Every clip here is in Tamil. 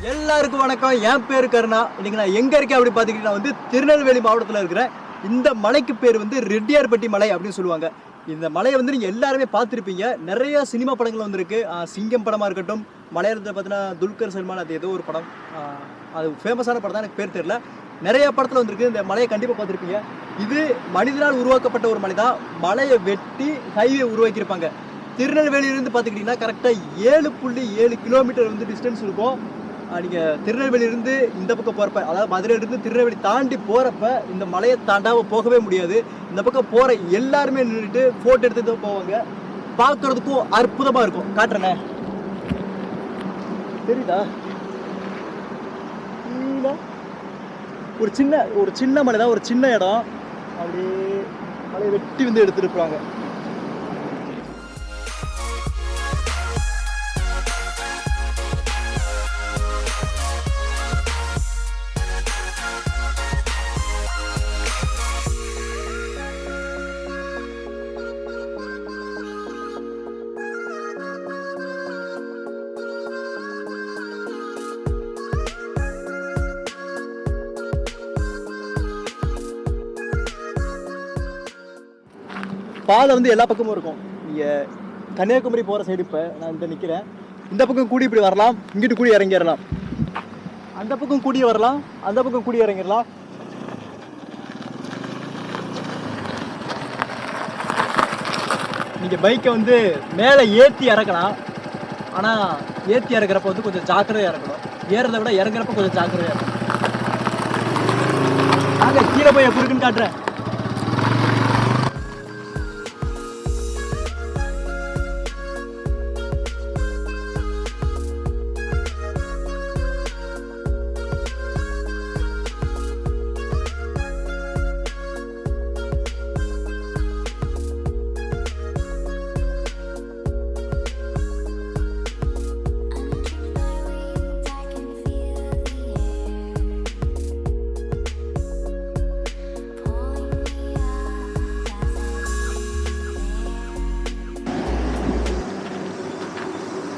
எல்லாருக்கும் வணக்கம். என் பேரு கருணா. இன்னைக்கு நான் எங்க இருக்கேன் அப்படி பாத்தீங்கன்னா வந்து திருநெல்வேலி மாவட்டத்தில் இருக்கிறேன். இந்த மலைக்கு பேர் வந்து ரெட்டியார்பட்டி மலை அப்படின்னு சொல்லுவாங்க. இந்த மலையை வந்து நீங்க எல்லாருமே பார்த்துருப்பீங்க. நிறைய சினிமா படங்கள் வந்திருக்கு. சிங்கம் படமா இருக்கட்டும், மலையாளத்தில் பார்த்தீங்கன்னா துல்கர் சல்மான், அது ஏதோ ஒரு படம், அது ஃபேமஸான படம் தான், எனக்கு பேர் தெரியல. நிறைய படத்தில் வந்திருக்கு. இந்த மலையை கண்டிப்பாக பார்த்துருப்பீங்க. இது மனிதனால் உருவாக்கப்பட்ட ஒரு மலை தான். மலையை வெட்டி ஹைவே உருவாக்கியிருப்பாங்க. திருநெல்வேலியிலிருந்து பார்த்துக்கிட்டிங்கன்னா கரெக்டாக 7.7 கிலோமீட்டர் வந்து டிஸ்டன்ஸ் இருக்கும். நீங்கள் திருநெல்வேலியிலிருந்து இந்த பக்கம் போகிறப்ப, அதாவது மதுரையிலிருந்து திருநெல்வேலி தாண்டி போகிறப்ப இந்த மலையை தாண்டாமல் போகவே முடியாது. இந்த பக்கம் போகிற எல்லாருமே நின்றுட்டு ஃபோட்டோ எடுத்துட்டு போவாங்க. பார்க்குறதுக்கும் அற்புதமாக இருக்கும். காட்டுறேண்ணே, தெரியுதா? ஒரு சின்ன மலை தான், ஒரு சின்ன இடம். அப்படியே மலையை வெட்டி வந்து எடுத்துட்டு போவாங்க. பாதை வந்து எல்லா பக்கமும் இருக்கும். நீங்கள் கன்னியாகுமரி போகிற சைடு, இப்போ நான் இந்த நிற்கிறேன், இந்த பக்கம் கூடி இப்படி வரலாம், இங்கிட்டு கூடி இறங்கிடலாம். அந்த பக்கம் கூடி வரலாம், அந்த பக்கம் கூடி இறங்கிடலாம். நீங்கள் பைக்கை வந்து மேலே ஏற்றி இறக்கலாம். ஆனால் ஏற்றி இறக்குறப்ப வந்து கொஞ்சம் ஜாக்கிரதையாக இறக்கணும். ஏறதை விட இறங்குறப்ப கொஞ்சம் ஜாக்கிரதையாக இருக்கணும். நாங்கள் கீழே போய் எப்படி இருக்குன்னு காட்டுறேன்.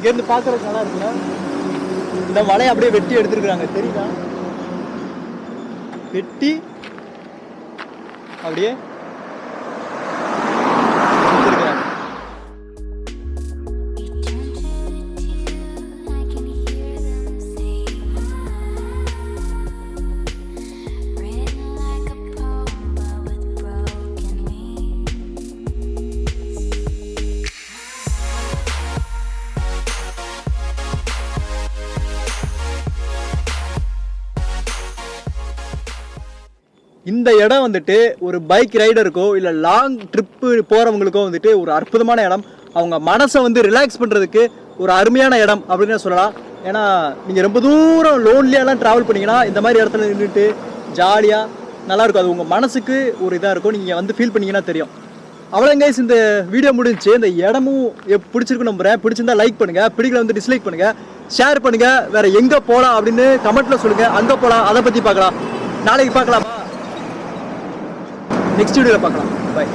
இங்கேருந்து பார்க்கறதுக்கு நல்லா இருக்குல்ல? இந்த மலையை அப்படியே வெட்டி எடுத்துருக்குறாங்க, தெரியுதா? வெட்டி அப்படியே இந்த இடம் வந்துட்டு ஒரு பைக் ரைடருக்கோ இல்லை லாங் ட்ரிப்பு போகிறவங்களுக்கோ வந்துட்டு ஒரு அற்புதமான இடம். அவங்க மனசை வந்து ரிலாக்ஸ் பண்ணுறதுக்கு ஒரு அருமையான இடம் அப்படின்னு சொல்லலாம். ஏன்னா நீங்கள் ரொம்ப தூரம் லோன்லியாலாம் ட்ராவல் பண்ணிங்கன்னா இந்த மாதிரி இடத்துல நின்றுட்டு ஜாலியாக நல்லாயிருக்கும். அது உங்கள் மனசுக்கு ஒரு இதாக இருக்கும். நீங்கள் வந்து ஃபீல் பண்ணிங்கன்னா தெரியும். அவ்வளோ கைஸ், இந்த வீடியோ முடிஞ்சு. இந்த இடமும் பிடிச்சிருக்கு நம்புகிறேன். பிடிச்சிருந்தா லைக் பண்ணுங்கள், பிடிக்கல வந்து டிஸ்லைக் பண்ணுங்கள், ஷேர் பண்ணுங்கள். வேறு எங்கே போகலாம் அப்படின்னு கமெண்ட்டில் சொல்லுங்கள். அங்கே போகலாம், அதை பற்றி பார்க்கலாம். நாளைக்கு பார்க்கலாமா? நெக்ஸ்ட் வீடியோவில் பார்க்கலாம். பாய்.